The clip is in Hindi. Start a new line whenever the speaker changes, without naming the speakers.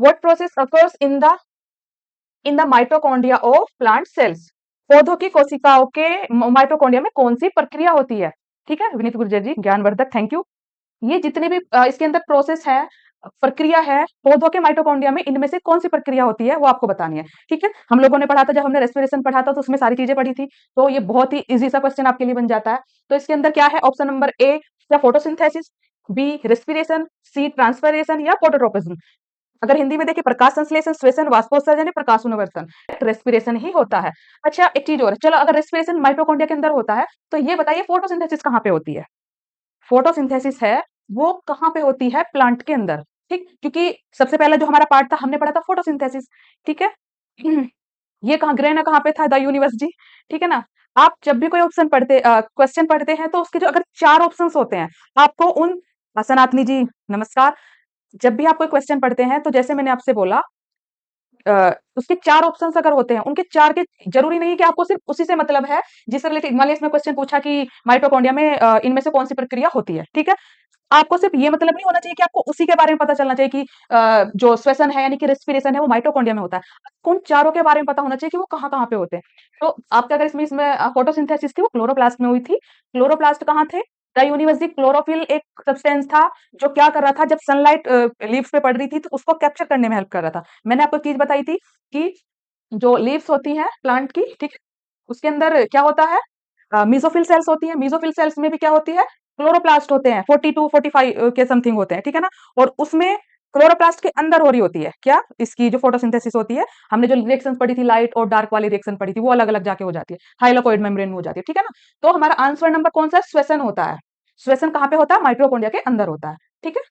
What process occurs in the mitochondria of plant cells? पौधों की कोशिकाओं के माइटोकॉन्ड्रिया में कौन सी प्रक्रिया होती है? ठीक है विनीत गुर्जर जी, ज्ञानवर्धक, थैंक यू। ये जितने भी इसके अंदर प्रोसेस है, प्रक्रिया है पौधों के माइटोकॉन्ड्रिया में, इनमें से कौन सी प्रक्रिया होती है वो आपको बतानी है। ठीक है, हम लोगों ने पढ़ा था, जब हमने रेस्पिरेशन पढ़ा था तो उसमें सारी चीजें पढ़ी थी, तो ये बहुत ही इजी सा क्वेश्चन आपके लिए बन जाता है। तो इसके अंदर क्या है, ऑप्शन नंबर ए या फोटोसिंथेसिस, बी रेस्पिरेशन, सी ट्रांसपरेशन या फोटोट्रोपिज्म। अगर हिंदी में देखिए, प्रकाश संश्लेषण, श्वसन, वाष्पोत्सर्जन या प्रकाशोन्वर्सन, रेस्पिरेशन ही होता है। अच्छा एक चीज और, चलो अगर रेस्पिरेशन माइटोकॉन्ड्रिया के अंदर होता है तो ये बताइए फोटोसिंथेसिस कहाँ पे होती है? फोटोसिंथेसिस है वो कहाँ पे होती है? प्लांट के अंदर। ठीक, क्योंकि सबसे पहला जो हमारा पार्ट था हमने पढ़ा था फोटोसिंथेसिस। ठीक है ये कहाँ ग्रहण कहाँ पे था? द यूनिवर्स जी। ठीक है ना, आप जब भी कोई ऑप्शन पढ़ते क्वेश्चन पढ़ते हैं तो उसके जो अगर चार ऑप्शंस होते हैं, आपको उन सनातनी जी नमस्कार, जब भी आप कोई क्वेश्चन पढ़ते हैं तो जैसे मैंने आपसे बोला, उसके चार ऑप्शंस अगर होते हैं, उनके चार के जरूरी नहीं कि आपको सिर्फ उसी से मतलब है जिससे रिलेटेड। मान लिया इसमें क्वेश्चन पूछा कि माइटोकॉन्ड्रिया में इनमें से कौन सी प्रक्रिया होती है, ठीक है, आपको सिर्फ ये मतलब नहीं होना चाहिए कि आपको उसी के बारे में पता चलना चाहिए कि जो श्वसन है यानी कि रेस्पिरेशन है वो माइटोकॉन्ड्रिया में होता है। आपको उन चारों के बारे में पता होना चाहिए कि वो कहाँ-कहाँ पे होते हैं। तो आपका अगर इसमें इसमें फोटोसिंथेसिस थी वो क्लोरोप्लास्ट में हुई थी। क्लोरोप्लास्ट कहाँ थे? द यूनिवर्स जी। क्लोरोफिल एक सब्सटेंस था जो क्या कर रहा था, जब सनलाइट लीव्स पे पड़ रही थी तो उसको कैप्चर करने में हेल्प कर रहा था। मैंने आपको एक चीज बताई थी कि जो लीव्स होती हैं प्लांट की, ठीक है, उसके अंदर क्या होता है, मीजोफिल सेल्स होती हैं। मीजोफिल सेल्स में भी क्या होती है, क्लोरोप्लास्ट होते हैं, 42 45 के समथिंग होते हैं, ठीक है ना। और उसमें क्लोरोप्लास्ट के अंदर हो रही होती है क्या, इसकी जो फोटोसिंथेसिस होती है, हमने जो रिएक्शन पढ़ी थी लाइट और डार्क वाली रिएक्शन पढ़ी थी, वो अलग अलग जाके हो जाती है, हाइलोकॉइड मेम्ब्रेन में हो जाती है, ठीक है ना। तो हमारा आंसर नंबर कौन सा है? श्वसन होता है। श्वसन कहाँ पे होता है? माइटोकॉन्ड्रिया के अंदर होता है, ठीक है।